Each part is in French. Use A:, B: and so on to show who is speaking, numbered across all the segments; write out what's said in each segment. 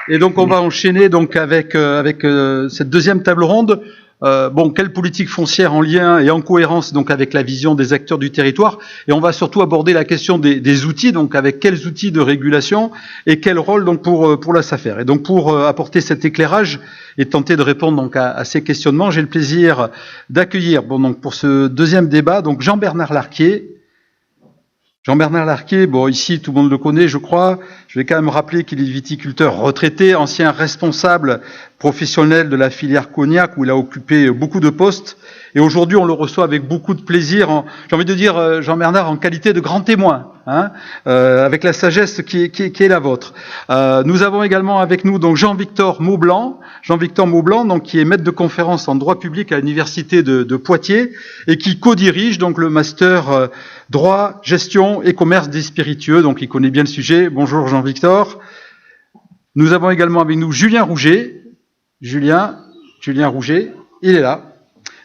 A: Et donc on va enchaîner donc avec cette deuxième table ronde. Quelle politique foncière en lien et en cohérence donc avec la vision des acteurs du territoire. Et on va surtout aborder la question des outils, donc avec quels outils de régulation et quel rôle donc pour la SAFER. Et donc pour apporter cet éclairage et tenter de répondre donc à ces questionnements, j'ai le plaisir d'accueillir donc pour ce deuxième débat donc Jean-Bernard Larquier. Jean-Bernard Larquier, ici tout le monde le connaît, je crois. Je vais quand même rappeler qu'il est viticulteur retraité, ancien responsable professionnel de la filière cognac, où il a occupé beaucoup de postes. Et aujourd'hui, on le reçoit avec beaucoup de plaisir, j'ai envie de dire, Jean-Bernard, en qualité de grand témoin, avec la sagesse qui est la vôtre. Nous avons également avec nous donc Jean-Victor Maublanc, donc qui est maître de conférence en droit public à l'université de Poitiers et qui co-dirige donc le master droit, gestion et commerce des spiritueux. Donc il connaît bien le sujet. Bonjour Jean-Victor. Nous avons également avec nous Julien Rouget. Julien Rouget, il est là.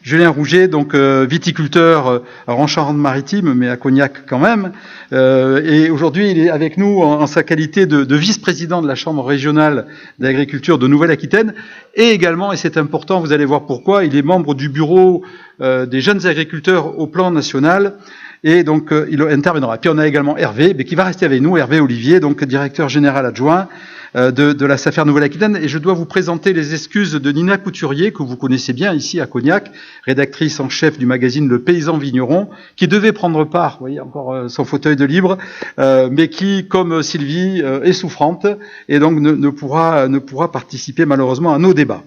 A: Julien Rouget, donc viticulteur en Charente-Maritime, mais à Cognac quand même. Et aujourd'hui, il est avec nous en sa qualité de vice-président de la Chambre régionale d'agriculture de Nouvelle-Aquitaine. Et également, et c'est important, vous allez voir pourquoi, il est membre du bureau des jeunes agriculteurs au plan national. Et donc, il interviendra. Puis on a également Hervé, qui va rester avec nous, Hervé Olivier, donc directeur général adjoint de la SAFER Nouvelle-Aquitaine. Et je dois vous présenter les excuses de Nina Couturier, que vous connaissez bien ici à Cognac, rédactrice en chef du magazine Le Paysan Vigneron, qui devait prendre part, vous voyez encore son fauteuil de libre, mais qui, comme Sylvie, est souffrante et donc ne pourra participer malheureusement à nos débats.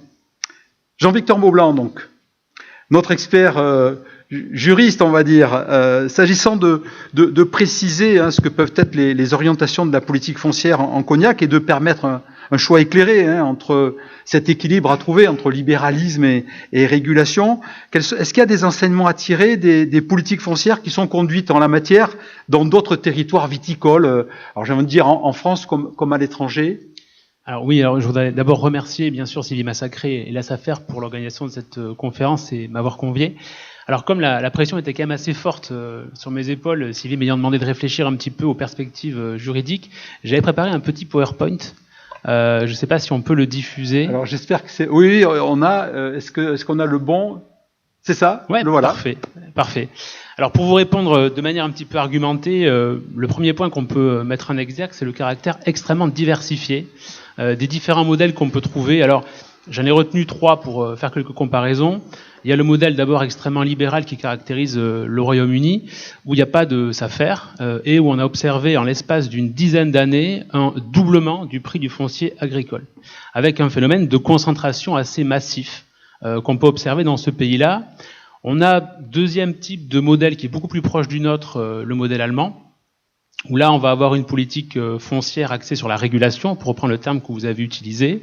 A: Jean-Victor Maublanc, donc, notre expert juriste, on va dire, s'agissant de préciser ce que peuvent être les orientations de la politique foncière en Cognac et de permettre un choix éclairé entre cet équilibre à trouver entre libéralisme et régulation. Est-ce qu'il y a des enseignements à tirer des politiques foncières qui sont conduites en la matière dans d'autres territoires viticoles, alors j'ai envie de dire en France comme à l'étranger?
B: Alors oui, je voudrais d'abord remercier bien sûr Sylvie Massacré et la SAFER pour l'organisation de cette conférence et m'avoir convié. Alors comme la pression était quand même assez forte sur mes épaules, Sylvie m'ayant demandé de réfléchir un petit peu aux perspectives juridiques, j'avais préparé un petit PowerPoint. Je ne sais pas si on peut le diffuser.
A: Alors j'espère que c'est... Oui, on a... Est-ce qu'on a le bon... C'est ça?
B: Ouais,
A: le voilà.
B: Parfait. Alors pour vous répondre de manière un petit peu argumentée, le premier point qu'on peut mettre en exergue, c'est le caractère extrêmement diversifié des différents modèles qu'on peut trouver. Alors j'en ai retenu 3 pour faire quelques comparaisons. Il y a le modèle d'abord extrêmement libéral qui caractérise le Royaume-Uni, où il n'y a pas de SAFER, et où on a observé en l'espace d'une dizaine d'années un doublement du prix du foncier agricole, avec un phénomène de concentration assez massif qu'on peut observer dans ce pays-là. On a deuxième type de modèle qui est beaucoup plus proche du nôtre, le modèle allemand, où là on va avoir une politique foncière axée sur la régulation, pour reprendre le terme que vous avez utilisé,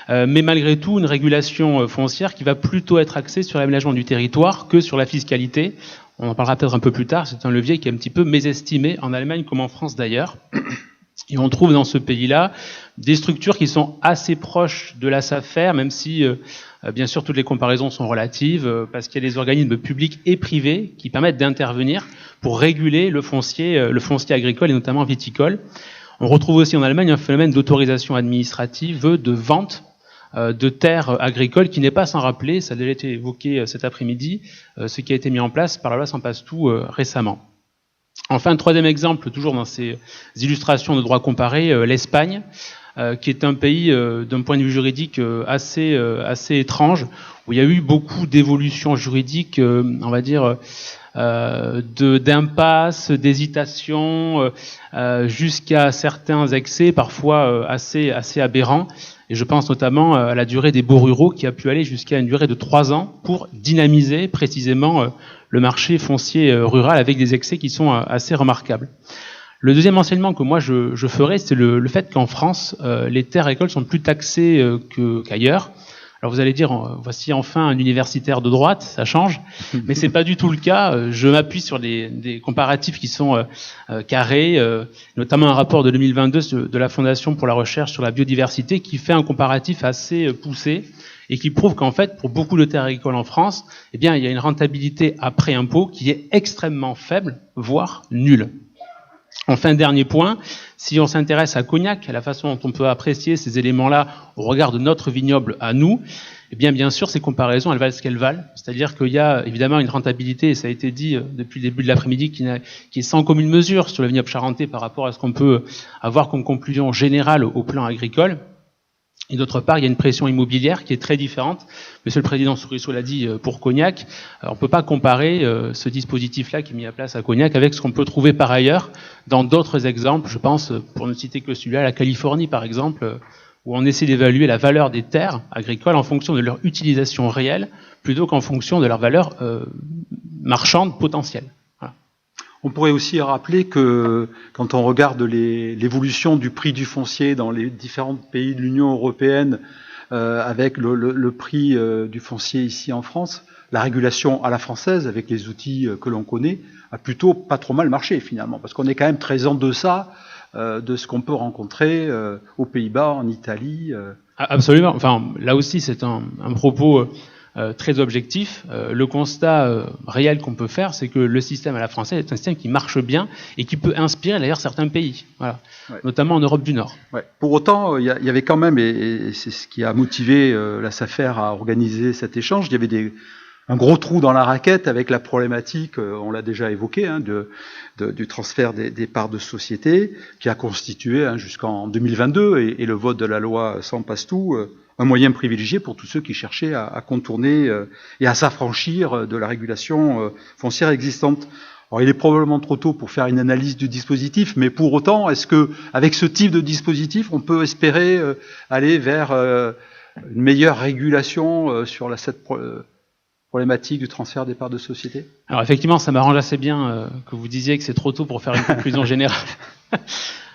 B: mais malgré tout une régulation foncière qui va plutôt être axée sur l'aménagement du territoire que sur la fiscalité. On en parlera peut-être un peu plus tard, c'est un levier qui est un petit peu mésestimé en Allemagne comme en France d'ailleurs. Et on trouve dans ce pays-là des structures qui sont assez proches de la SAFER, même si, bien sûr, toutes les comparaisons sont relatives, parce qu'il y a des organismes publics et privés qui permettent d'intervenir pour réguler le foncier agricole et notamment viticole. On retrouve aussi en Allemagne un phénomène d'autorisation administrative de vente de terres agricoles qui n'est pas sans rappeler, ça a déjà été évoqué cet après-midi, ce qui a été mis en place par la loi Sempastou récemment. Enfin, troisième exemple, toujours dans ces illustrations de droit comparé, l'Espagne, qui est un pays d'un point de vue juridique assez étrange, où il y a eu beaucoup d'évolutions juridiques, on va dire, d'impasses, d'hésitations, jusqu'à certains excès parfois assez aberrants. Et je pense notamment à la durée des baux ruraux qui a pu aller jusqu'à une durée de 3 ans pour dynamiser précisément le marché foncier rural avec des excès qui sont assez remarquables. Le deuxième enseignement que moi je ferai, c'est le fait qu'en France, les terres agricoles sont plus taxées qu'ailleurs. Alors vous allez dire, voici enfin un universitaire de droite, ça change, mais c'est pas du tout le cas. Je m'appuie sur des comparatifs qui sont carrés, notamment un rapport de 2022 de la Fondation pour la recherche sur la biodiversité qui fait un comparatif assez poussé et qui prouve qu'en fait, pour beaucoup de terres agricoles en France, eh bien, il y a une rentabilité après impôt qui est extrêmement faible, voire nulle. Enfin, dernier point, si on s'intéresse à Cognac, à la façon dont on peut apprécier ces éléments-là au regard de notre vignoble à nous, eh bien sûr, ces comparaisons, elles valent ce qu'elles valent. C'est-à-dire qu'il y a évidemment une rentabilité, et ça a été dit depuis le début de l'après-midi, qui est sans commune mesure sur le vignoble charentais par rapport à ce qu'on peut avoir comme conclusion générale au plan agricole. Et d'autre part, il y a une pression immobilière qui est très différente. Monsieur le Président Sourisseau l'a dit pour Cognac. On ne peut pas comparer ce dispositif-là qui est mis à place à Cognac avec ce qu'on peut trouver par ailleurs dans d'autres exemples. Je pense, pour ne citer que celui-là, la Californie par exemple, où on essaie d'évaluer la valeur des terres agricoles en fonction de leur utilisation réelle plutôt qu'en fonction de leur valeur marchande potentielle.
A: On pourrait aussi rappeler que quand on regarde l'évolution du prix du foncier dans les différents pays de l'Union européenne, avec le prix du foncier ici en France, la régulation à la française, avec les outils que l'on connaît, a plutôt pas trop mal marché finalement, parce qu'on est quand même très en deçà de ce qu'on peut rencontrer aux Pays-Bas, en Italie.
B: Absolument. Enfin, là aussi, c'est un propos très objectif. Le constat réel qu'on peut faire, c'est que le système à la française est un système qui marche bien et qui peut inspirer d'ailleurs certains pays, voilà. Ouais. Notamment en Europe du Nord.
A: Ouais. Pour autant, il y avait quand même, et c'est ce qui a motivé la SAFER à organiser cet échange, il y avait un gros trou dans la raquette avec la problématique, on l'a déjà évoqué, du transfert des parts de société, qui a constitué jusqu'en 2022, et le vote de la loi sans passe-tout, un moyen privilégié pour tous ceux qui cherchaient à contourner et à s'affranchir de la régulation foncière existante. Alors, il est probablement trop tôt pour faire une analyse du dispositif, mais pour autant, est-ce que, avec ce type de dispositif, on peut espérer aller vers une meilleure régulation sur cette problématique du transfert des parts de société?
B: Alors effectivement, ça m'arrange assez bien que vous disiez que c'est trop tôt pour faire une conclusion générale.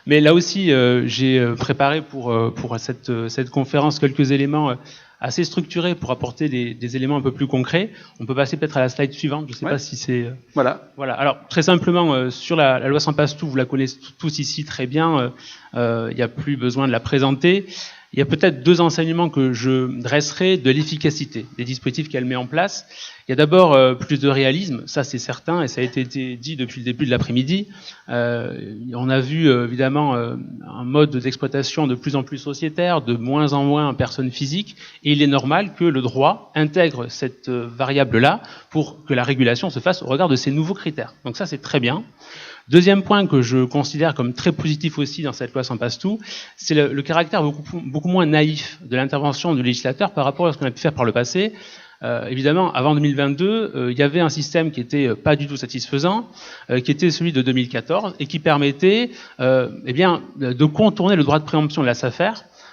B: Mais là aussi, j'ai préparé pour cette conférence quelques éléments assez structurés pour apporter des éléments un peu plus concrets. On peut passer peut-être à la slide suivante. Je ne sais pas si c'est... Voilà. Alors, très simplement, sur la loi sans passe-tout, vous la connaissez tous ici très bien. Il n'y a plus besoin de la présenter. Il y a peut-être deux enseignements que je dresserai de l'efficacité des dispositifs qu'elle met en place. Il y a d'abord plus de réalisme, ça c'est certain, et ça a été dit depuis le début de l'après-midi. On a vu évidemment un mode d'exploitation de plus en plus sociétaire, de moins en moins en personnes physiques, et il est normal que le droit intègre cette variable-là pour que la régulation se fasse au regard de ces nouveaux critères. Donc ça c'est très bien. Deuxième point que je considère comme très positif aussi dans cette loi sans passe-tout, c'est le caractère beaucoup moins naïf de l'intervention du législateur par rapport à ce qu'on a pu faire par le passé. Évidemment, avant 2022, il y avait un système qui était pas du tout satisfaisant, qui était celui de 2014 et qui permettait de contourner le droit de préemption de la SAFER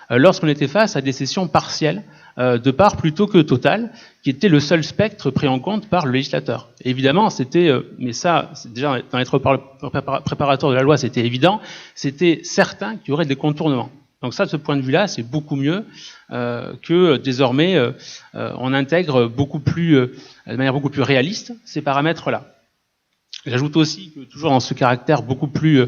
B: lorsqu'on était face à des cessions partielles de parts plutôt que totales, qui était le seul spectre pris en compte par le législateur. Et évidemment, c'était, mais ça, c'est déjà dans les préparatoires de la loi, c'était évident, c'était certain qu'il y aurait des contournements. Donc ça, de ce point de vue-là, c'est beaucoup mieux que désormais on intègre de manière beaucoup plus réaliste ces paramètres-là. J'ajoute aussi que toujours dans ce caractère beaucoup plus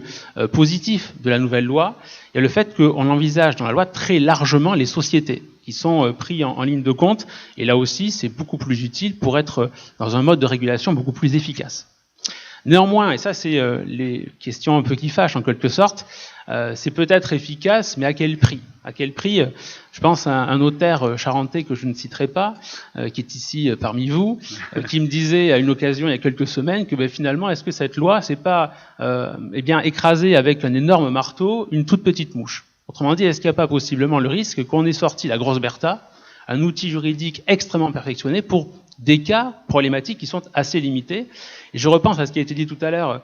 B: positif de la nouvelle loi, il y a le fait qu'on envisage dans la loi très largement les sociétés qui sont pris en ligne de compte, et là aussi c'est beaucoup plus utile pour être dans un mode de régulation beaucoup plus efficace. Néanmoins, et ça c'est les questions un peu qui fâchent en quelque sorte, c'est peut-être efficace, mais à quel prix? À quel prix? Je pense à un notaire charentais que je ne citerai pas, qui est ici parmi vous, qui me disait à une occasion il y a quelques semaines que finalement, est-ce que cette loi, c'est pas écraser avec un énorme marteau une toute petite mouche? Autrement dit, est-ce qu'il n'y a pas possiblement le risque qu'on ait sorti la grosse Bertha, un outil juridique extrêmement perfectionné pour des cas problématiques qui sont assez limités? Et je repense à ce qui a été dit tout à l'heure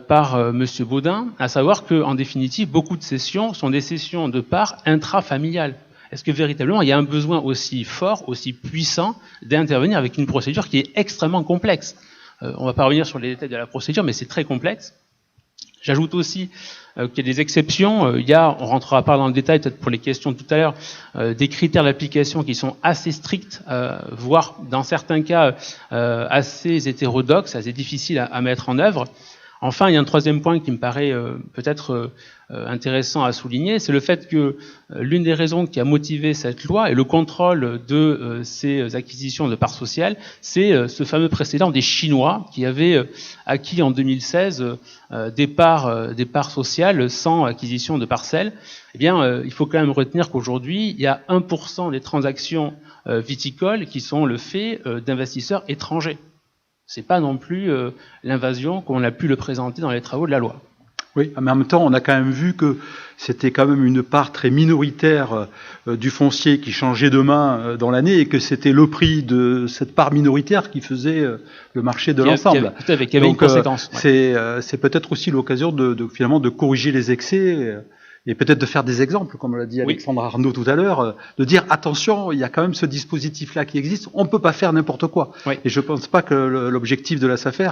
B: par Monsieur Baudin, à savoir que, en définitive, beaucoup de cessions sont des cessions de parts intrafamiliales. Est-ce que véritablement il y a un besoin aussi fort, aussi puissant d'intervenir avec une procédure qui est extrêmement complexe? On va pas revenir sur les détails de la procédure, mais c'est très complexe. J'ajoute aussi qu'il y a des exceptions. On rentrera pas dans le détail peut-être pour les questions de tout à l'heure, des critères d'application qui sont assez stricts, voire dans certains cas assez hétérodoxes, assez difficiles à mettre en œuvre. Enfin, il y a un troisième point qui me paraît peut-être intéressant à souligner, c'est le fait que l'une des raisons qui a motivé cette loi et le contrôle de ces acquisitions de parts sociales, c'est ce fameux précédent des Chinois qui avaient acquis en 2016 des parts sociales sans acquisition de parcelles. Eh bien, il faut quand même retenir qu'aujourd'hui, il y a 1% des transactions viticoles qui sont le fait d'investisseurs étrangers. C'est pas non plus l'invasion qu'on a pu le présenter dans les travaux de la loi.
A: Oui, mais en même temps, on a quand même vu que c'était quand même une part très minoritaire du foncier qui changeait de main dans l'année et que c'était le prix de cette part minoritaire qui faisait le marché de l'ensemble.
B: Qui avait une conséquence.
A: C'est peut-être aussi l'occasion finalement de corriger les excès et peut-être de faire des exemples, comme l'a dit Alexandre Arnaud tout à l'heure, de dire attention, il y a quand même ce dispositif-là qui existe, on ne peut pas faire n'importe quoi. Oui. Et je ne pense pas que l'objectif de la SAFER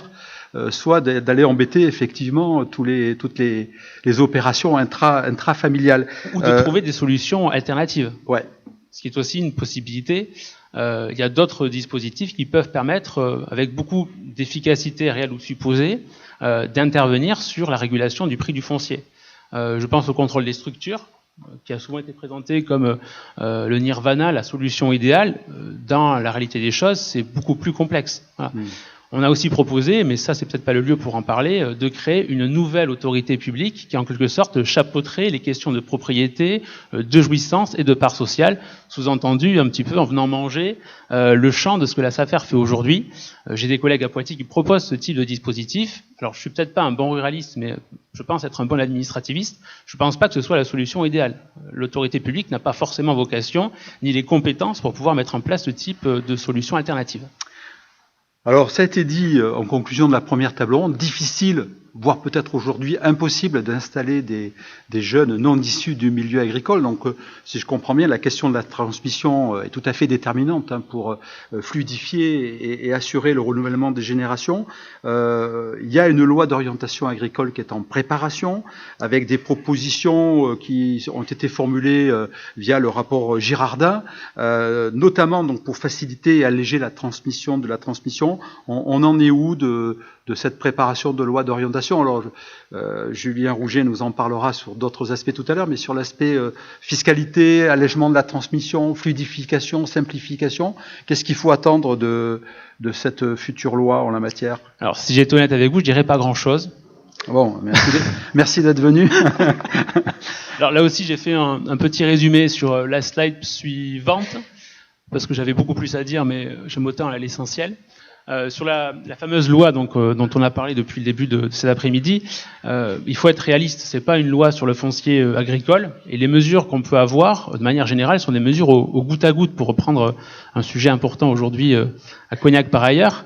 A: soit d'aller embêter effectivement toutes les opérations intrafamiliales.
B: Ou de trouver des solutions alternatives.
A: Ouais.
B: Ce qui est aussi une possibilité. Il y a d'autres dispositifs qui peuvent permettre, avec beaucoup d'efficacité réelle ou supposée, d'intervenir sur la régulation du prix du foncier. Je pense au contrôle des structures, qui a souvent été présenté comme le nirvana, la solution idéale. Dans la réalité des choses, c'est beaucoup plus complexe. Voilà. On a aussi proposé, mais ça c'est peut-être pas le lieu pour en parler, de créer une nouvelle autorité publique qui en quelque sorte chapeauterait les questions de propriété, de jouissance et de part sociale, sous-entendu un petit peu en venant manger le champ de ce que la SAFER fait aujourd'hui. J'ai des collègues à Poitiers qui proposent ce type de dispositif. Alors je suis peut-être pas un bon ruraliste, mais je pense être un bon administrativiste. Je pense pas que ce soit la solution idéale. L'autorité publique n'a pas forcément vocation ni les compétences pour pouvoir mettre en place ce type de solution alternative.
A: Alors, ça a été dit en conclusion de la première table ronde, difficile, voire peut-être aujourd'hui impossible d'installer des jeunes non issus du milieu agricole. Donc, si je comprends bien, la question de la transmission est tout à fait déterminante pour fluidifier et assurer le renouvellement des générations. Il y a une loi d'orientation agricole qui est en préparation, avec des propositions qui ont été formulées via le rapport Girardin, notamment donc pour faciliter et alléger la transmission de la transmission. On en est où de cette préparation de loi d'orientation? Alors, Julien Rouget nous en parlera sur d'autres aspects tout à l'heure, mais sur l'aspect fiscalité, allègement de la transmission, fluidification, simplification, qu'est-ce qu'il faut attendre de cette future loi en la matière?
B: Alors, si j'étais honnête avec vous, je dirais pas grand-chose.
A: Bon, merci d'être venu.
B: Alors là aussi, j'ai fait un petit résumé sur la slide suivante, parce que j'avais beaucoup plus à dire, mais je m'autant à l'essentiel. Sur la fameuse loi dont on a parlé depuis le début de cet après-midi, il faut être réaliste. C'est pas une loi sur le foncier agricole, et les mesures qu'on peut avoir, de manière générale, sont des mesures au goutte à goutte, pour reprendre un sujet important aujourd'hui à Cognac par ailleurs.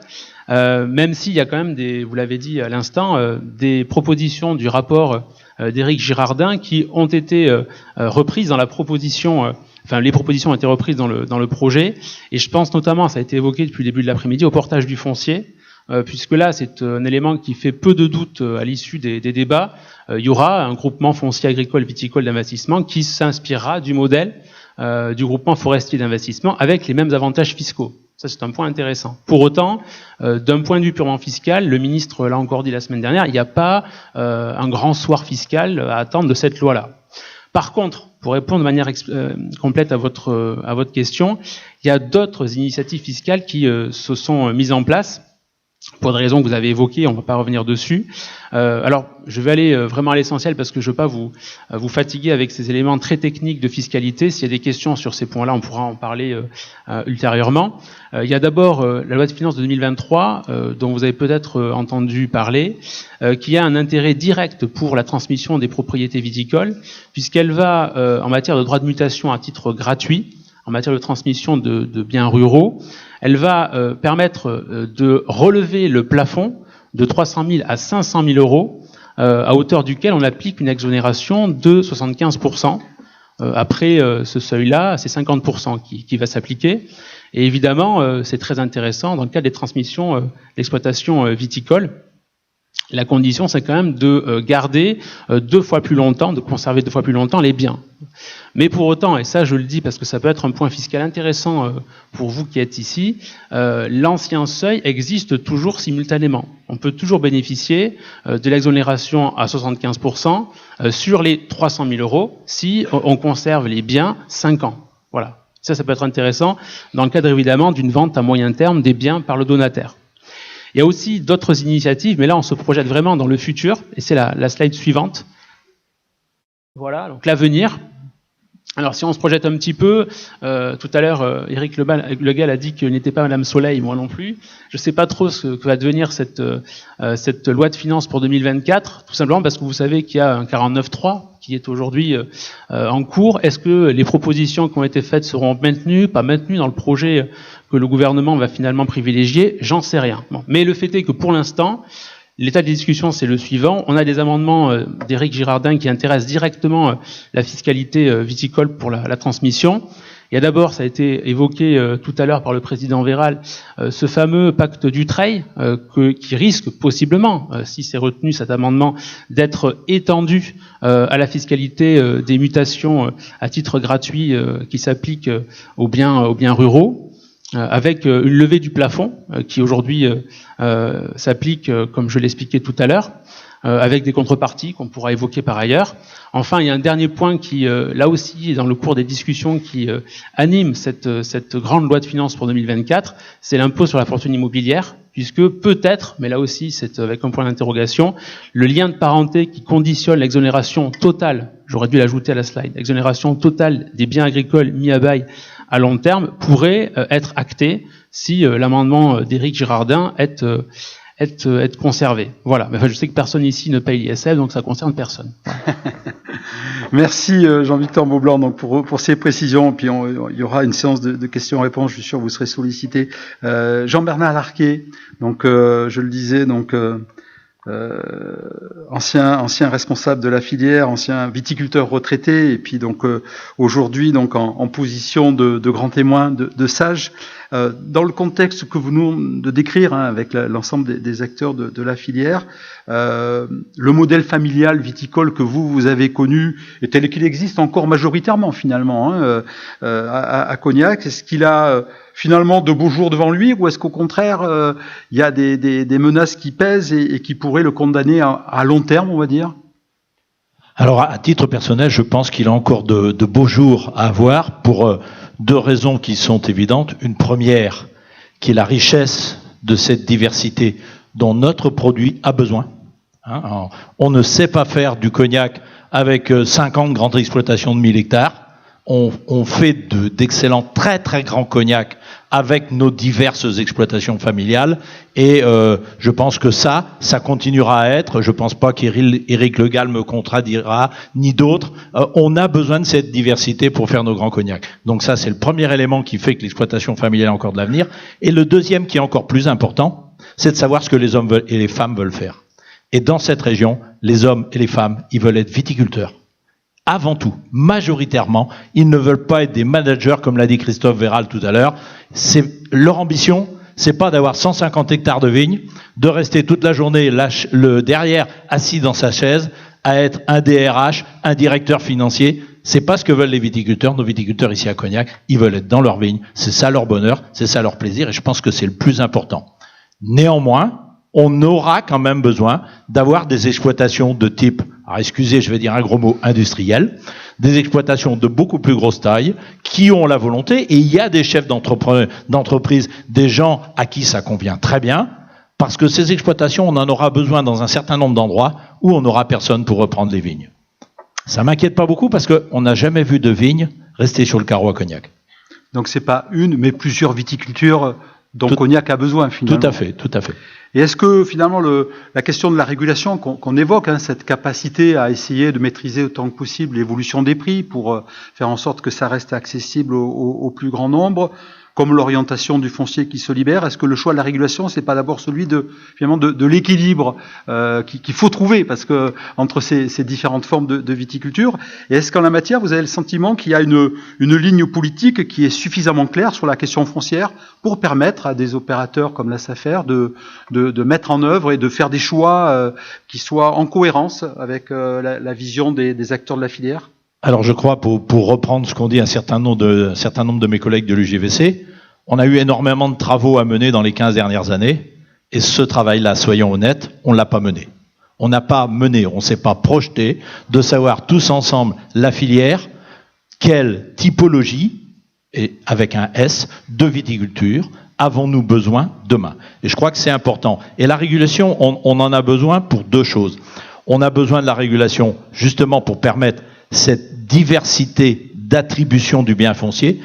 B: Même s'il y a quand même vous l'avez dit à l'instant, des propositions du rapport d'Éric Girardin qui ont été reprises dans la proposition. Les propositions ont été reprises dans le projet, et je pense notamment, ça a été évoqué depuis le début de l'après-midi, au portage du foncier, puisque là, c'est un élément qui fait peu de doute à l'issue des débats. Il y aura un groupement foncier agricole viticole d'investissement qui s'inspirera du modèle du groupement forestier d'investissement avec les mêmes avantages fiscaux. Ça, c'est un point intéressant. Pour autant, d'un point de vue purement fiscal, le ministre l'a encore dit la semaine dernière, il n'y a pas un grand soir fiscal à attendre de cette loi-là. Par contre, pour répondre de manière complète à votre question, il y a d'autres initiatives fiscales qui se sont mises en place pour des raisons que vous avez évoquées, on ne va pas revenir dessus. Alors, je vais aller vraiment à l'essentiel parce que je ne veux pas vous fatiguer avec ces éléments très techniques de fiscalité. S'il y a des questions sur ces points-là, on pourra en parler ultérieurement. Il y a d'abord la loi de finances de 2023, dont vous avez peut-être entendu parler, qui a un intérêt direct pour la transmission des propriétés viticoles, puisqu'elle va, en matière de droit de mutation à titre gratuit, en matière de transmission de biens ruraux, elle va permettre de relever le plafond de 300 000 à 500 000 euros, à hauteur duquel on applique une exonération de 75%. Après ce seuil-là, c'est 50% qui va s'appliquer. Et évidemment, c'est très intéressant dans le cadre des transmissions d'exploitation viticole. La condition, c'est quand même de garder 2 fois plus longtemps, de conserver 2 fois plus longtemps les biens. Mais pour autant, et ça je le dis parce que ça peut être un point fiscal intéressant pour vous qui êtes ici, l'ancien seuil existe toujours simultanément. On peut toujours bénéficier de l'exonération à 75% sur les 300 000 euros si on conserve les biens 5 ans. Voilà. Ça peut être intéressant dans le cadre évidemment d'une vente à moyen terme des biens par le donataire. Il y a aussi d'autres initiatives, mais là on se projette vraiment dans le futur, et c'est la slide suivante. Voilà, donc l'avenir. Alors si on se projette un petit peu, tout à l'heure Éric Le Gall a dit qu'il n'était pas Madame Soleil, moi non plus. Je ne sais pas trop ce que va devenir cette loi de finances pour 2024, tout simplement parce que vous savez qu'il y a un 49.3 qui est aujourd'hui en cours. Est-ce que les propositions qui ont été faites seront maintenues, pas maintenues dans le projet que le gouvernement va finalement privilégier? J'en sais rien. Bon. Mais le fait est que pour l'instant, l'état des discussions, c'est le suivant. On a des amendements d'Éric Girardin qui intéressent directement la fiscalité viticole pour la transmission. Il y a d'abord, ça a été évoqué tout à l'heure par le président Véral, ce fameux pacte Dutreil qui risque possiblement, si c'est retenu cet amendement, d'être étendu à la fiscalité des mutations à titre gratuit qui s'appliquent aux biens ruraux. Avec une levée du plafond qui aujourd'hui s'applique, comme je l'expliquais tout à l'heure, avec des contreparties qu'on pourra évoquer par ailleurs. Enfin, il y a un dernier point qui, là aussi, est dans le cours des discussions qui anime cette grande loi de finances pour 2024, c'est l'impôt sur la fortune immobilière, puisque peut-être, mais là aussi c'est avec un point d'interrogation, le lien de parenté qui conditionne l'exonération totale, j'aurais dû l'ajouter à la slide, l'exonération totale des biens agricoles mis à bail à long terme pourrait être acté si l'amendement d'Éric Girardin est conservé. Voilà. Mais enfin, je sais que personne ici ne paye l'ISF, donc ça concerne personne.
A: Merci Jean-Victor Maublanc donc pour ces précisions. Puis il y aura une séance de questions-réponses. Je suis sûr que vous serez sollicité. Jean-Bernard Larquet, donc je le disais, donc ancien responsable de la filière, ancien viticulteur retraité, et puis donc aujourd'hui donc en position de grand témoin, de sage, dans le contexte que vous nous de décrire avec l'ensemble des acteurs de la filière, le modèle familial viticole que vous avez connu et tel qu'il existe encore majoritairement finalement à Cognac, est-ce qu'il a finalement de beaux jours devant lui, ou est-ce qu'au contraire il y a des menaces qui pèsent et qui pourraient le condamner à long terme, on va dire?
C: Alors à titre personnel, je pense qu'il a encore de beaux jours à avoir pour 2 raisons qui sont évidentes. Une première, qui est la richesse de cette diversité dont notre produit a besoin. On ne sait pas faire du cognac avec 50 grandes exploitations de 1000 hectares. On fait d'excellents, très très grands cognacs avec nos diverses exploitations familiales, et je pense que ça continuera à être. Je pense pas qu'Éric Le Gall me contredira, ni d'autres. On a besoin de cette diversité pour faire nos grands cognacs. Donc ça, c'est le premier élément qui fait que l'exploitation familiale a encore de l'avenir. Et le deuxième, qui est encore plus important, c'est de savoir ce que les hommes veulent et les femmes veulent faire. Et dans cette région, les hommes et les femmes, ils veulent être viticulteurs. Avant tout, majoritairement, ils ne veulent pas être des managers, comme l'a dit Christophe Véral tout à l'heure. Leur ambition, c'est pas d'avoir 150 hectares de vignes, de rester toute la journée derrière, assis dans sa chaise, à être un DRH, un directeur financier. C'est pas ce que veulent les viticulteurs. Nos viticulteurs ici à Cognac, ils veulent être dans leurs vignes. C'est ça leur bonheur, c'est ça leur plaisir, et je pense que c'est le plus important. Néanmoins, on aura quand même besoin d'avoir des exploitations de type, alors excusez, je vais dire un gros mot, industriel, des exploitations de beaucoup plus grosse taille, qui ont la volonté, et il y a des chefs d'entreprise, des gens à qui ça convient très bien, parce que ces exploitations, on en aura besoin dans un certain nombre d'endroits où on n'aura personne pour reprendre les vignes. Ça m'inquiète pas beaucoup, parce qu'on n'a jamais vu de vignes rester sur le carreau à Cognac.
A: Donc c'est pas une, mais plusieurs viticultures dont Cognac a besoin finalement.
C: Tout à fait, tout à fait.
A: Et est-ce que finalement la question de la régulation qu'on évoque, cette capacité à essayer de maîtriser autant que possible l'évolution des prix pour faire en sorte que ça reste accessible au plus grand nombre, comme l'orientation du foncier qui se libère. Est-ce que le choix de la régulation, c'est pas d'abord celui finalement de l'équilibre qu'il faut trouver, parce que entre ces différentes formes de viticulture? Et est-ce qu'en la matière, vous avez le sentiment qu'il y a une ligne politique qui est suffisamment claire sur la question foncière pour permettre à des opérateurs comme la SAFER de mettre en œuvre et de faire des choix qui soient en cohérence avec la vision des acteurs de la filière?
C: Alors je crois, pour reprendre ce qu'ont dit un certain nombre de mes collègues de l'UGVC, on a eu énormément de travaux à mener dans les 15 dernières années, et ce travail-là, soyons honnêtes, on ne l'a pas mené. On n'a pas mené, on ne s'est pas projeté de savoir tous ensemble, la filière, quelle typologie, et avec un S, de viticulture avons-nous besoin demain. Et je crois que c'est important. Et la régulation, on en a besoin pour deux choses. On a besoin de la régulation justement pour permettre cette diversité d'attribution du bien foncier,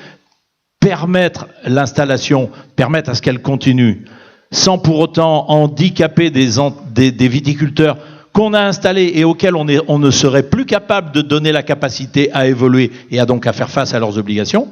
C: permettre l'installation, permettre à ce qu'elle continue, sans pour autant handicaper des viticulteurs qu'on a installés et auxquels on ne serait plus capable de donner la capacité à évoluer et à faire face à leurs obligations,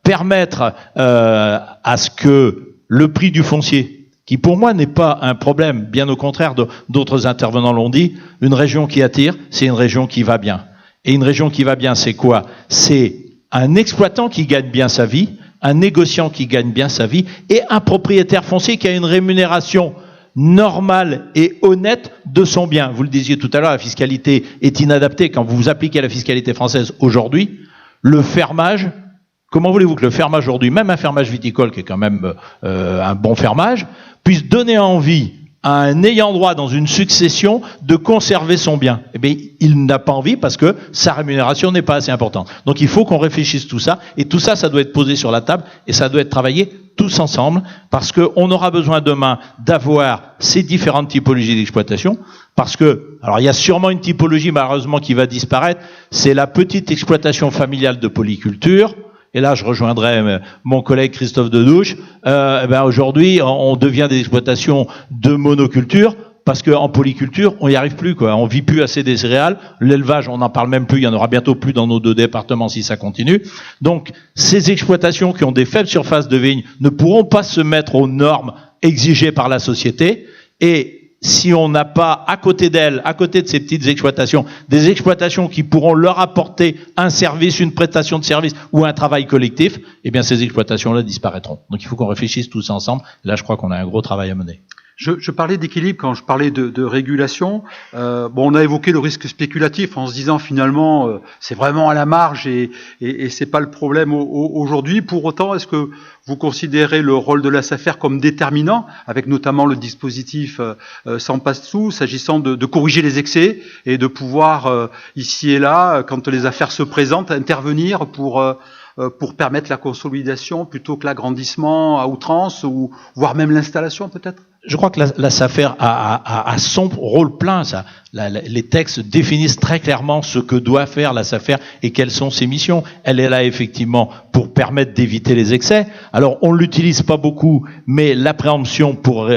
C: permettre à ce que le prix du foncier, qui pour moi n'est pas un problème, bien au contraire, d'autres intervenants l'ont dit, une région qui attire, c'est une région qui va bien. Et une région qui va bien, c'est quoi? C'est un exploitant qui gagne bien sa vie, un négociant qui gagne bien sa vie, et un propriétaire foncier qui a une rémunération normale et honnête de son bien. Vous le disiez tout à l'heure, la fiscalité est inadaptée. Quand vous appliquez la fiscalité française aujourd'hui, le fermage, comment voulez-vous que le fermage aujourd'hui, même un fermage viticole qui est quand même un bon fermage, puisse donner envie à un ayant droit dans une succession de conserver son bien? Eh bien, il n'a pas envie parce que sa rémunération n'est pas assez importante. Donc il faut qu'on réfléchisse tout ça, et tout ça, ça doit être posé sur la table, et ça doit être travaillé tous ensemble, parce qu'on aura besoin demain d'avoir ces différentes typologies d'exploitation, parce que, alors il y a sûrement une typologie malheureusement qui va disparaître, c'est la petite exploitation familiale de polyculture. Et là, je rejoindrai mon collègue Christophe Dedouche. Aujourd'hui, on devient des exploitations de monoculture parce qu'en polyculture, on n'y arrive plus, quoi. On vit plus assez des céréales. L'élevage, on n'en parle même plus. Il y en aura bientôt plus dans nos deux départements si ça continue. Donc, ces exploitations qui ont des faibles surfaces de vignes ne pourront pas se mettre aux normes exigées par la société. Et si on n'a pas à côté d'elles, à côté de ces petites exploitations, des exploitations qui pourront leur apporter un service, une prestation de service ou un travail collectif, eh bien ces exploitations-là disparaîtront. Donc il faut qu'on réfléchisse tous ensemble. Là, je crois qu'on a un gros travail à mener.
A: Je parlais d'équilibre quand je parlais de régulation. On a évoqué le risque spéculatif en se disant finalement c'est vraiment à la marge et c'est pas le problème aujourd'hui. Pour autant, est-ce que vous considérez le rôle de la SAFER comme déterminant, avec notamment le dispositif sans passe-sous, s'agissant de corriger les excès et de pouvoir ici et là, quand les affaires se présentent, intervenir pour permettre la consolidation plutôt que l'agrandissement à outrance, ou voire même l'installation peut-être?
C: Je crois que la SAFER a son rôle plein. Les textes définissent très clairement ce que doit faire la SAFER et quelles sont ses missions. Elle est là effectivement pour permettre d'éviter les excès. Alors on l'utilise pas beaucoup, mais la préemption pour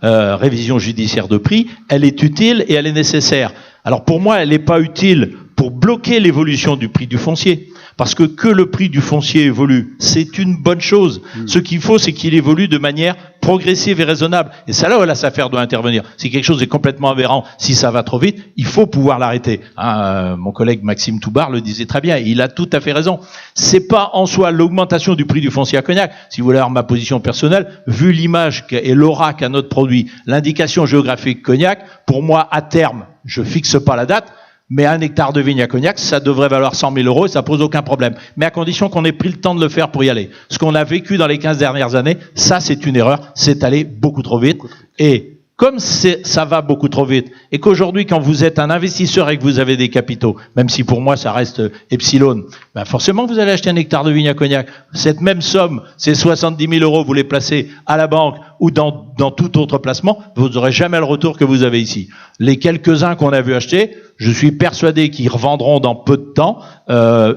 C: révision judiciaire de prix, elle est utile et elle est nécessaire. Alors pour moi, elle n'est pas utile pour bloquer l'évolution du prix du foncier. Parce que le prix du foncier évolue, c'est une bonne chose. Ce qu'il faut, c'est qu'il évolue de manière progressive et raisonnable. Et c'est là où la SAFER doit intervenir. Si quelque chose est complètement aberrant, si ça va trop vite, il faut pouvoir l'arrêter. Mon collègue Maxime Toubard le disait très bien, et il a tout à fait raison. C'est pas en soi l'augmentation du prix du foncier à Cognac. Si vous voulez avoir ma position personnelle, vu l'image et l'aura qu'a notre produit, l'indication géographique Cognac, pour moi, à terme, je fixe pas la date, mais un hectare de vigne à Cognac, ça devrait valoir 100 000 € et ça pose aucun problème. Mais à condition qu'on ait pris le temps de le faire pour y aller. Ce qu'on a vécu dans les 15 dernières années, ça c'est une erreur, c'est allé beaucoup trop vite. Et comme ça va beaucoup trop vite, et qu'aujourd'hui quand vous êtes un investisseur et que vous avez des capitaux, même si pour moi ça reste epsilon, forcément vous allez acheter un hectare de vigne à Cognac. Cette même somme, ces 70 000 €, vous les placez à la banque ou dans tout autre placement, vous n'aurez jamais le retour que vous avez ici. Les quelques-uns qu'on a vu acheter, je suis persuadé qu'ils revendront dans peu de temps,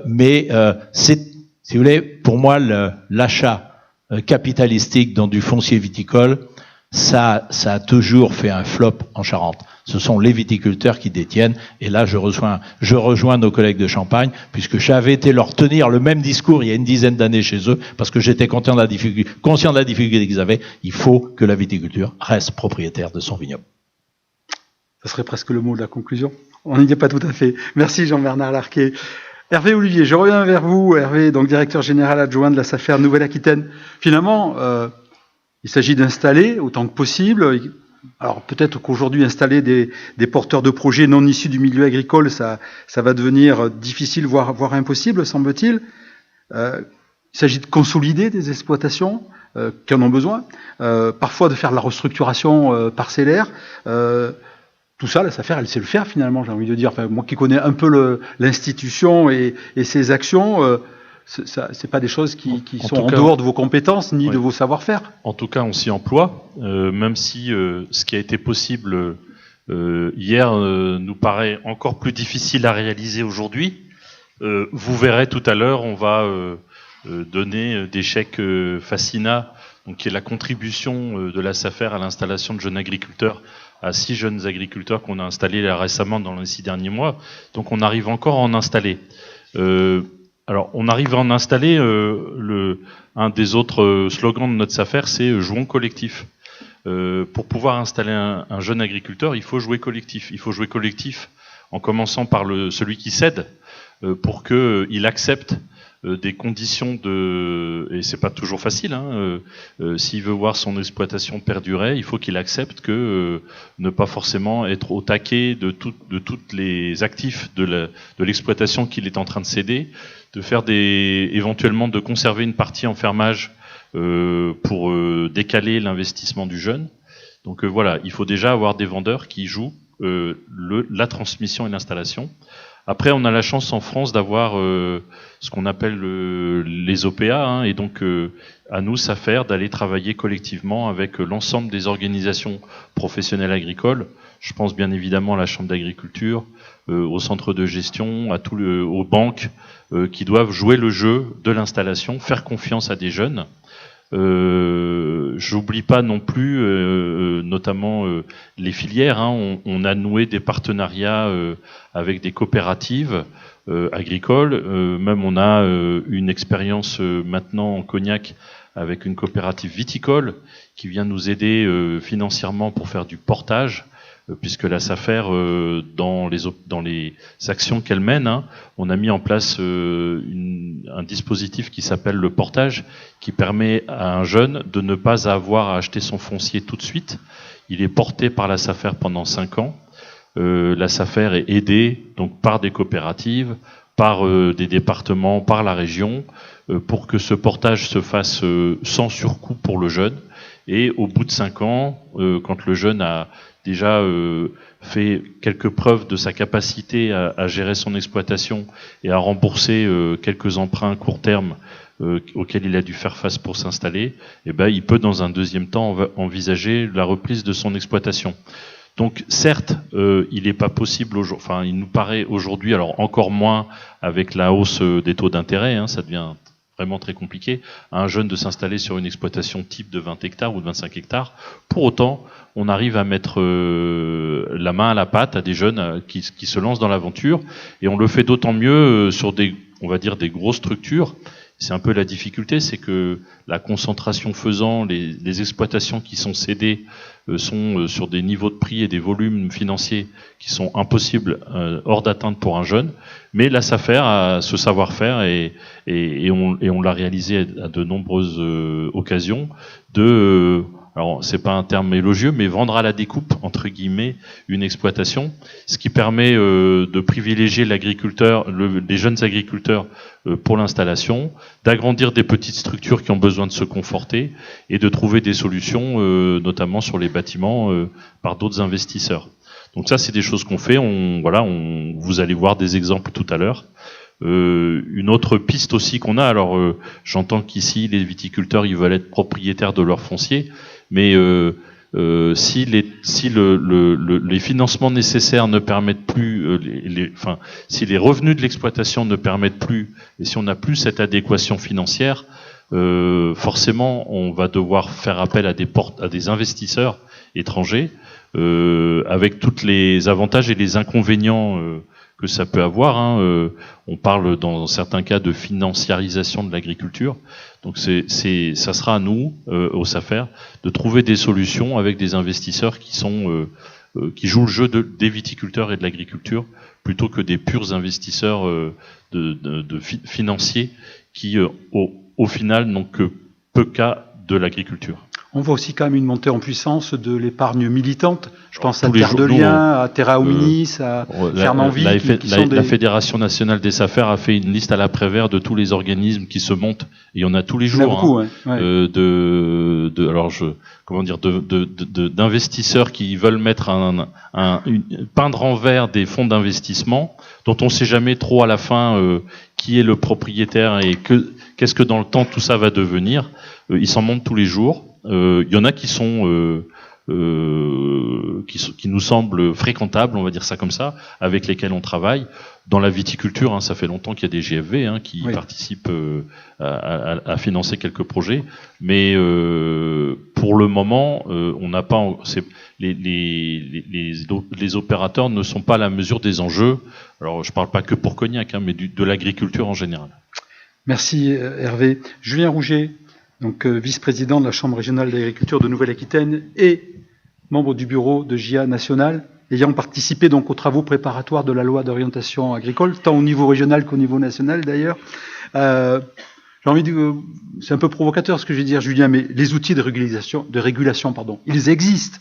C: mais c'est, si vous voulez, pour moi, l'achat capitalistique dans du foncier viticole, ça a toujours fait un flop en Charente. Ce sont les viticulteurs qui détiennent. Et là, je rejoins nos collègues de Champagne, puisque j'avais été leur tenir le même discours il y a une dizaine d'années chez eux, parce que j'étais conscient de la difficulté qu'ils avaient. Il faut que la viticulture reste propriétaire de son vignoble.
A: Ce serait presque le mot de la conclusion. On n'y est pas tout à fait. Merci Jean-Bernard Larquet. Hervé Olivier, je reviens vers vous. Hervé, donc directeur général adjoint de la SAFER Nouvelle-Aquitaine. Finalement, il s'agit d'installer autant que possible. Alors peut-être qu'aujourd'hui, installer des porteurs de projets non issus du milieu agricole, ça va devenir difficile, voire impossible, semble-t-il. Il s'agit de consolider des exploitations qui en ont besoin, parfois de faire de la restructuration parcellaire. Tout ça, la SAFER, elle sait le faire finalement, j'ai envie de dire. Enfin, moi qui connais un peu l'institution et ses actions, c'est pas des choses qui sont en dehors de vos compétences ni de vos savoir-faire.
D: En tout cas, on s'y emploie, même si ce qui a été possible hier nous paraît encore plus difficile à réaliser aujourd'hui. Vous verrez tout à l'heure, on va donner des chèques FACINA, donc qui est la contribution de la SAFER à l'installation de jeunes agriculteurs, à 6 jeunes agriculteurs qu'on a installés là, récemment dans les 6 derniers mois. Donc on arrive encore à en installer. Alors on arrive à en installer, un des autres slogans de notre SAFER, c'est « Jouons collectif ». Pour pouvoir installer un jeune agriculteur, il faut jouer collectif. Il faut jouer collectif en commençant par celui qui cède, pour qu'il accepte des conditions et c'est pas toujours facile, s'il veut voir son exploitation perdurer, il faut qu'il accepte que ne pas forcément être au taquet de toutes les actifs de l'exploitation qu'il est en train de céder, de faire éventuellement de conserver une partie en fermage pour décaler l'investissement du jeune. Donc voilà, il faut déjà avoir des vendeurs qui jouent la transmission et l'installation. Après, on a la chance en France d'avoir ce qu'on appelle les OPA, et donc à nous, SAFER, d'aller travailler collectivement avec l'ensemble des organisations professionnelles agricoles. Je pense bien évidemment à la Chambre d'agriculture, au centre de gestion, aux banques qui doivent jouer le jeu de l'installation, faire confiance à des jeunes. J'oublie pas non plus, notamment les filières. On a noué des partenariats avec des coopératives agricoles. Même on a une expérience maintenant en Cognac avec une coopérative viticole qui vient nous aider financièrement pour faire du portage. Puisque la SAFER, dans les actions qu'elle mène, on a mis en place un dispositif qui s'appelle le portage, qui permet à un jeune de ne pas avoir à acheter son foncier tout de suite. Il est porté par la SAFER pendant 5 ans. La SAFER est aidée donc par des coopératives, par des départements, par la région, pour que ce portage se fasse sans surcoût pour le jeune. Et au bout de 5 ans, quand le jeune a déjà fait quelques preuves de sa capacité à gérer son exploitation et à rembourser quelques emprunts court terme auxquels il a dû faire face pour s'installer, il peut dans un deuxième temps envisager la reprise de son exploitation. Donc certes, il n'est pas possible, il nous paraît aujourd'hui, alors encore moins avec la hausse des taux d'intérêt, ça devient vraiment très compliqué, à un jeune de s'installer sur une exploitation type de 20 hectares ou de 25 hectares. Pour autant, on arrive à mettre la main à la pâte à des jeunes qui se lancent dans l'aventure, et on le fait d'autant mieux sur des grosses structures. C'est un peu la difficulté, c'est que la concentration faisant, les exploitations qui sont cédées sont sur des niveaux de prix et des volumes financiers qui sont impossibles, hors d'atteinte pour un jeune. Mais la SAFER a ce savoir-faire et on l'a réalisé à de nombreuses occasions alors c'est pas un terme élogieux, mais vendre à la découpe, entre guillemets, une exploitation, ce qui permet de privilégier les jeunes agriculteurs pour l'installation, d'agrandir des petites structures qui ont besoin de se conforter et de trouver des solutions, notamment sur les bâtiments, par d'autres investisseurs. Donc ça, c'est des choses qu'on fait. Vous allez voir des exemples tout à l'heure. Une autre piste aussi qu'on a, alors j'entends qu'ici les viticulteurs ils veulent être propriétaires de leur foncier, mais si les financements nécessaires ne permettent plus, si les revenus de l'exploitation ne permettent plus, et si on n'a plus cette adéquation financière, forcément on va devoir faire appel à des investisseurs étrangers, avec tous les avantages et les inconvénients que ça peut avoir. On parle dans certains cas de financiarisation de l'agriculture. Donc ça sera à nous, au SAFER, de trouver des solutions avec des investisseurs qui jouent le jeu des viticulteurs et de l'agriculture, plutôt que des purs investisseurs financiers qui, au final, n'ont que peu cas de l'agriculture.
A: On voit aussi quand même une montée en puissance de l'épargne militante. Je pense à
D: Tous les
A: Terre de
D: jours,
A: Liens, à Terra Hominis, à Fernandville.
D: La Fédération nationale des SAFER a fait une liste à l'après-vert de tous les organismes qui se montent. Et il y en a tous les jours.
A: Beaucoup,
D: D'investisseurs qui veulent mettre peindre en vert des fonds d'investissement dont on ne sait jamais trop à la fin qui est le propriétaire et qu'est-ce que dans le temps tout ça va devenir. Ils s'en montent tous les jours. Il y en a qui nous semblent fréquentables, on va dire ça comme ça, avec lesquels on travaille. Dans la viticulture, ça fait longtemps qu'il y a des GFV qui participent à financer quelques projets, mais pour le moment, on n'a pas. Les opérateurs ne sont pas à la mesure des enjeux. Alors, je ne parle pas que pour Cognac, mais de l'agriculture en général.
A: Merci Hervé. Julien Rouget, donc vice-président de la Chambre régionale d'agriculture de Nouvelle-Aquitaine et membre du bureau de JA national, ayant participé donc aux travaux préparatoires de la loi d'orientation agricole, tant au niveau régional qu'au niveau national d'ailleurs. J'ai envie de, c'est un peu provocateur ce que je vais dire, Julien, mais les outils de régulation, ils existent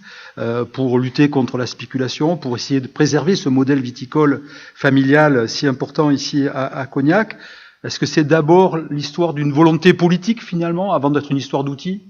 A: pour lutter contre la spéculation, pour essayer de préserver ce modèle viticole familial si important ici à Cognac. Est-ce que c'est d'abord l'histoire d'une volonté politique finalement, avant d'être une histoire d'outils ?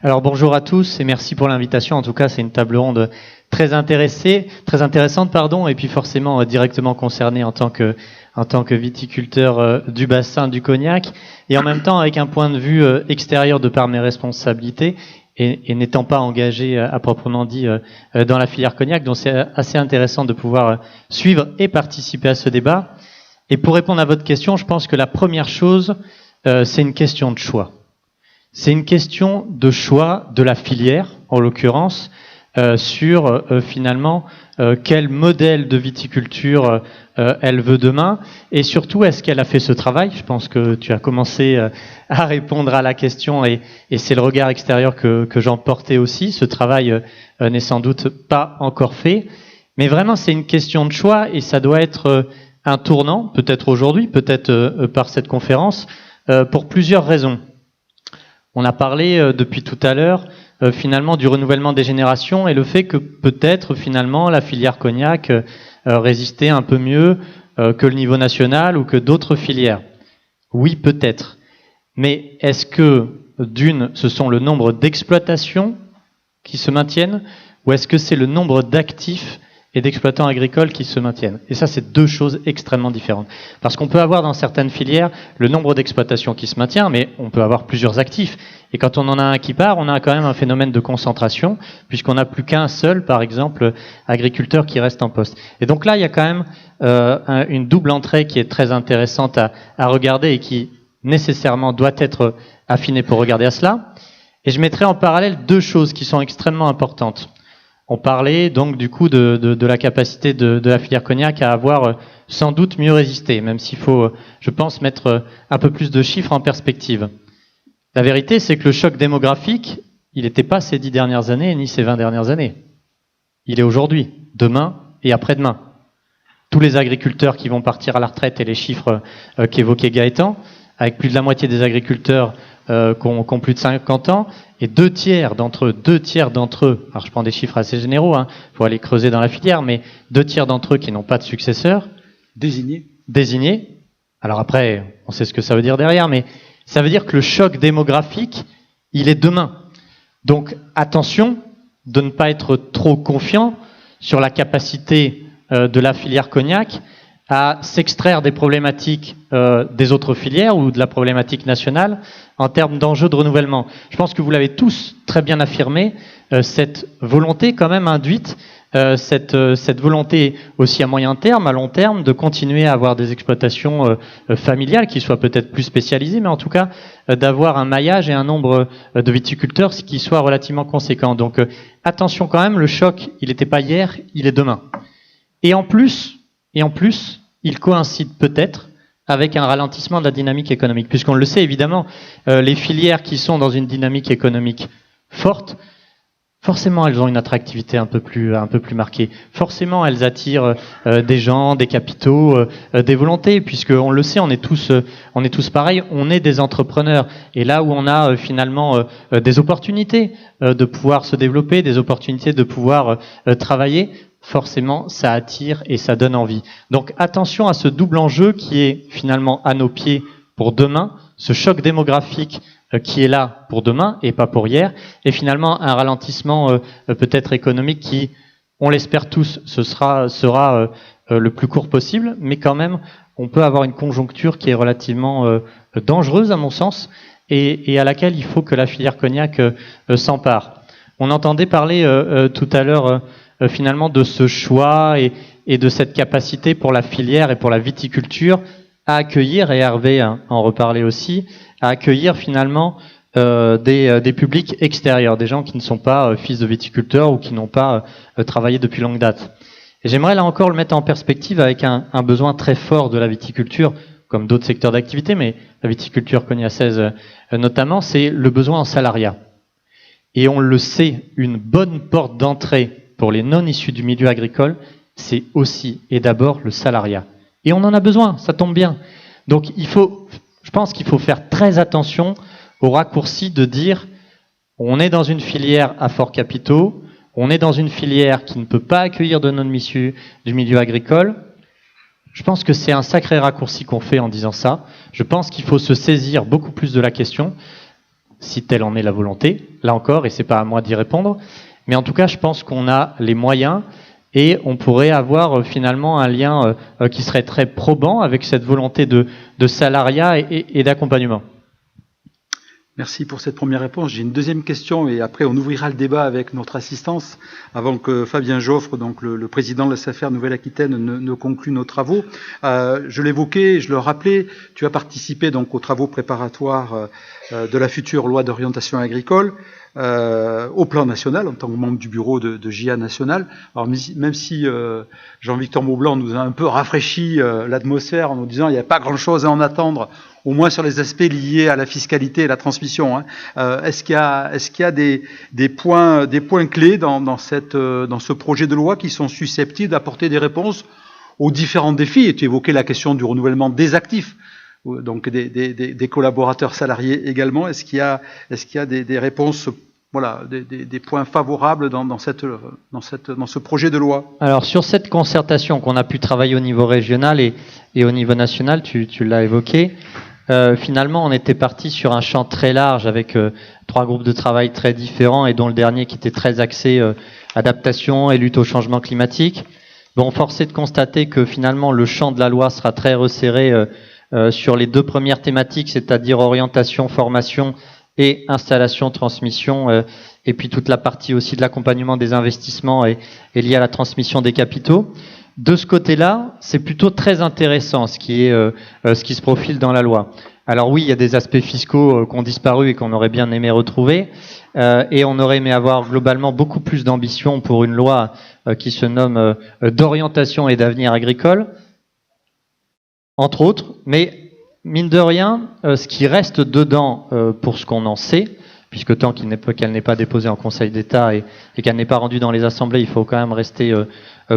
E: Alors bonjour à tous et merci pour l'invitation. En tout cas, c'est une table ronde très intéressante, et puis forcément directement concernée en tant que viticulteur du bassin du Cognac, et en même temps avec un point de vue extérieur de par mes responsabilités et n'étant pas engagé à proprement dit dans la filière Cognac. Donc c'est assez intéressant de pouvoir suivre et participer à ce débat. Et pour répondre à votre question, je pense que la première chose, c'est une question de choix. C'est une question de choix de la filière, en l'occurrence, sur finalement quel modèle de viticulture elle veut demain, et surtout est-ce qu'elle a fait ce travail. Je pense que tu as commencé à répondre à la question, et c'est le regard extérieur que j'en portais aussi. Ce travail n'est sans doute pas encore fait, mais vraiment c'est une question de choix, et ça doit être un tournant, peut-être aujourd'hui, peut-être par cette conférence, pour plusieurs raisons. On a parlé depuis tout à l'heure finalement du renouvellement des générations et le fait que peut-être finalement la filière Cognac résistait un peu mieux que le niveau national ou que d'autres filières. Oui, peut-être. Mais est-ce que ce sont le nombre d'exploitations qui se maintiennent, ou est-ce que c'est le nombre d'actifs et d'exploitants agricoles qui se maintiennent? Et ça, c'est deux choses extrêmement différentes. Parce qu'on peut avoir dans certaines filières le nombre d'exploitations qui se maintient, mais on peut avoir plusieurs actifs. Et quand on en a un qui part, on a quand même un phénomène de concentration, puisqu'on n'a plus qu'un seul, par exemple, agriculteur qui reste en poste. Et donc là, il y a quand même une double entrée qui est très intéressante à regarder et qui nécessairement doit être affinée pour regarder à cela. Et je mettrai en parallèle deux choses qui sont extrêmement importantes. On parlait donc du coup de la capacité de la filière Cognac à avoir sans doute mieux résisté, même s'il faut, je pense, mettre un peu plus de chiffres en perspective. La vérité, c'est que le choc démographique, il n'était pas ces 10 dernières années, ni ces 20 dernières années. Il est aujourd'hui, demain et après-demain. Tous les agriculteurs qui vont partir à la retraite, et les chiffres qu'évoquait Gaëtan, avec plus de la moitié des agriculteurs qui ont plus de 50 ans, et deux tiers d'entre eux, alors je prends des chiffres assez généraux, faut aller creuser dans la filière, mais 2 tiers d'entre eux qui n'ont pas de successeur. Désignés. Alors après, on sait ce que ça veut dire derrière, mais ça veut dire que le choc démographique, il est demain. Donc attention de ne pas être trop confiant sur la capacité de la filière Cognac à s'extraire des problématiques des autres filières ou de la problématique nationale en termes d'enjeux de renouvellement. Je pense que vous l'avez tous très bien affirmé, cette volonté quand même induite cette volonté aussi à moyen terme, à long terme, de continuer à avoir des exploitations familiales qui soient peut-être plus spécialisées, mais en tout cas d'avoir un maillage et un nombre de viticulteurs qui soit relativement conséquent. Donc attention quand même, le choc, il n'était pas hier, il est demain. Et en plus, il coïncide peut-être avec un ralentissement de la dynamique économique, puisqu'on le sait évidemment, les filières qui sont dans une dynamique économique forte, forcément, elles ont une attractivité un peu plus marquée. Forcément, elles attirent des gens, des capitaux, des volontés, puisque on le sait, on est tous pareils. On est des entrepreneurs, et là où on a finalement des opportunités de pouvoir se développer, des opportunités de pouvoir travailler, forcément, ça attire et ça donne envie. Donc, attention à ce double enjeu qui est finalement à nos pieds pour demain, ce choc démographique qui est là pour demain et pas pour hier, et finalement un ralentissement peut-être économique qui, on l'espère tous, sera le plus court possible, mais quand même, on peut avoir une conjoncture qui est relativement dangereuse à mon sens, et à laquelle il faut que la filière cognac s'empare. On entendait parler tout à l'heure finalement de ce choix et de cette capacité pour la filière et pour la viticulture à accueillir, et Hervé en reparlait aussi, à accueillir finalement des publics extérieurs, des gens qui ne sont pas fils de viticulteurs ou qui n'ont pas travaillé depuis longue date. Et j'aimerais là encore le mettre en perspective avec un besoin très fort de la viticulture, comme d'autres secteurs d'activité, mais la viticulture cognacaise notamment, c'est le besoin en salariat. Et on le sait, une bonne porte d'entrée pour les non issus du milieu agricole, c'est aussi et d'abord le salariat. Et on en a besoin, ça tombe bien. Donc je pense qu'il faut faire très attention au raccourci de dire on est dans une filière à forts capitaux, on est dans une filière qui ne peut pas accueillir de non-issus du milieu agricole. Je pense que c'est un sacré raccourci qu'on fait en disant ça. Je pense qu'il faut se saisir beaucoup plus de la question, si telle en est la volonté, là encore, et c'est pas à moi d'y répondre. Mais en tout cas, je pense qu'on a les moyens et on pourrait avoir finalement un lien qui serait très probant avec cette volonté de salariat et d'accompagnement.
A: Merci pour cette première réponse. J'ai une deuxième question et après on ouvrira le débat avec notre assistance avant que Fabien Joffre, donc le président de la SAFER Nouvelle-Aquitaine, ne conclue nos travaux. Je l'évoquais, je le rappelais, tu as participé donc aux travaux préparatoires de la future loi d'orientation agricole au plan national en tant que membre du bureau de JA national. Alors même si Jean-Victor Maublanc nous a un peu rafraîchi l'atmosphère en nous disant il n'y a pas grand-chose à en attendre, au moins sur les aspects liés à la fiscalité et la transmission. Est-ce qu'il y a des points clés dans ce projet de loi qui sont susceptibles d'apporter des réponses aux différents défis? Et tu évoquais la question du renouvellement des actifs, donc des collaborateurs salariés également. Est-ce qu'il y a des réponses, voilà, des points favorables dans ce projet de loi?
E: Alors sur cette concertation qu'on a pu travailler au niveau régional et au niveau national, tu l'as évoqué, finalement on était parti sur un champ très large avec 3 groupes de travail très différents et dont le dernier qui était très axé adaptation et lutte au changement climatique. Bon, force est de constater que finalement le champ de la loi sera très resserré sur les 2 premières thématiques, c'est-à-dire orientation, formation et installation, transmission, et puis toute la partie aussi de l'accompagnement des investissements et liée à la transmission des capitaux. De ce côté-là, c'est plutôt très intéressant ce qui se profile dans la loi. Alors oui, il y a des aspects fiscaux qui ont disparu et qu'on aurait bien aimé retrouver, et on aurait aimé avoir globalement beaucoup plus d'ambition pour une loi qui se nomme d'orientation et d'avenir agricole, entre autres, mais mine de rien, ce qui reste dedans pour ce qu'on en sait, puisque tant qu'elle n'est pas déposée en Conseil d'État et qu'elle n'est pas rendue dans les assemblées, il faut quand même rester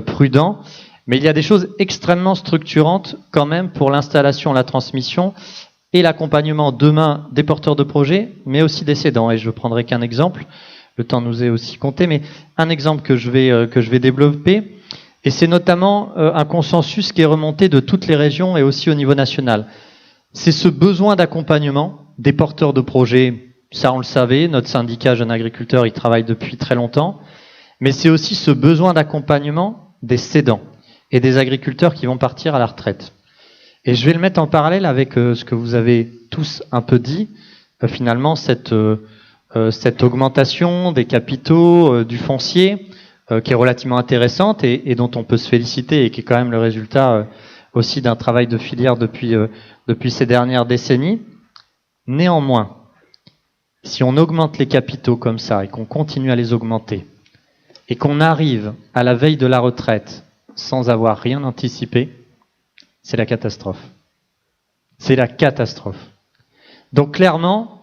E: prudent. Mais il y a des choses extrêmement structurantes quand même pour l'installation, la transmission et l'accompagnement demain des porteurs de projets, mais aussi des cédants. Et je ne prendrai qu'un exemple, le temps nous est aussi compté, mais un exemple que je vais développer. Et c'est notamment un consensus qui est remonté de toutes les régions et aussi au niveau national. C'est ce besoin d'accompagnement des porteurs de projets. Ça, on le savait, notre syndicat Jeunes Agriculteurs, il travaille depuis très longtemps. Mais c'est aussi ce besoin d'accompagnement des cédants et des agriculteurs qui vont partir à la retraite. Et je vais le mettre en parallèle avec ce que vous avez tous un peu dit, finalement, cette augmentation des capitaux, du foncier, qui est relativement intéressante et dont on peut se féliciter et qui est quand même le résultat aussi d'un travail de filière depuis ces dernières décennies. Néanmoins, si on augmente les capitaux comme ça et qu'on continue à les augmenter et qu'on arrive à la veille de la retraite sans avoir rien anticipé, c'est la catastrophe. C'est la catastrophe. Donc clairement,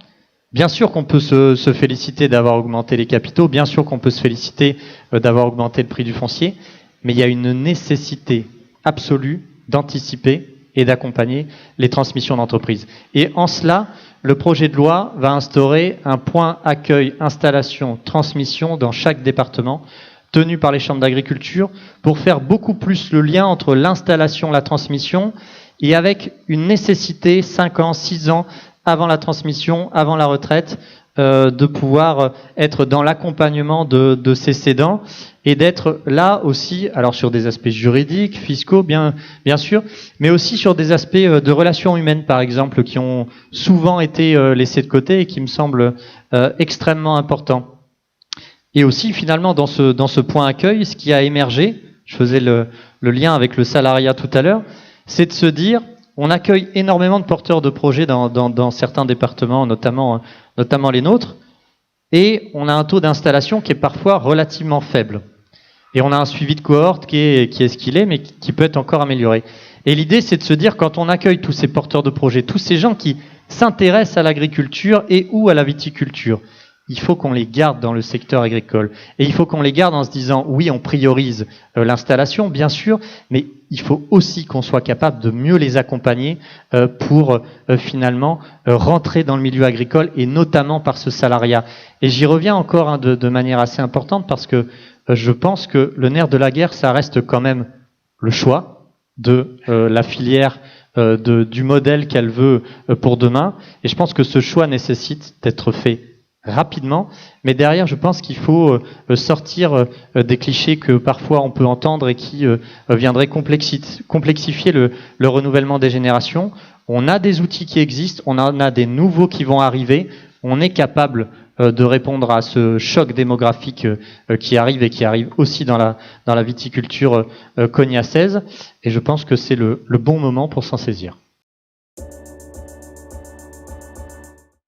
E: bien sûr qu'on peut se féliciter d'avoir augmenté les capitaux, bien sûr qu'on peut se féliciter d'avoir augmenté le prix du foncier, mais il y a une nécessité absolue d'anticiper et d'accompagner les transmissions d'entreprise. Et en cela, le projet de loi va instaurer un point accueil, installation, transmission dans chaque département, tenu par les chambres d'agriculture, pour faire beaucoup plus le lien entre l'installation, la transmission, et avec une nécessité 5 ans, 6 ans avant la transmission, avant la retraite, de pouvoir être dans l'accompagnement de ces cédants et d'être là aussi, alors sur des aspects juridiques, fiscaux, bien sûr, mais aussi sur des aspects de relations humaines, par exemple, qui ont souvent été laissés de côté et qui me semblent extrêmement importants. Et aussi, finalement, dans ce point accueil, ce qui a émergé, je faisais le lien avec le salariat tout à l'heure, c'est de se dire, on accueille énormément de porteurs de projets dans certains départements, notamment les nôtres, et on a un taux d'installation qui est parfois relativement faible. Et on a un suivi de cohorte qui est ce qu'il est, mais qui peut être encore amélioré. Et l'idée, c'est de se dire, quand on accueille tous ces porteurs de projets, tous ces gens qui s'intéressent à l'agriculture et ou à la viticulture, il faut qu'on les garde dans le secteur agricole. Et il faut qu'on les garde en se disant, oui, on priorise l'installation, bien sûr, mais il faut aussi qu'on soit capable de mieux les accompagner pour finalement rentrer dans le milieu agricole, et notamment par ce salariat. Et j'y reviens encore de manière assez importante, parce que je pense que le nerf de la guerre, ça reste quand même le choix de la filière, du modèle qu'elle veut pour demain. Et je pense que ce choix nécessite d'être fait rapidement, mais derrière, je pense qu'il faut sortir des clichés que parfois on peut entendre et qui viendraient complexifier le renouvellement des générations. On a des outils qui existent, on en a des nouveaux qui vont arriver, on est capable de répondre à ce choc démographique qui arrive et qui arrive aussi dans la viticulture cognacèse, et je pense que c'est le bon moment pour s'en saisir.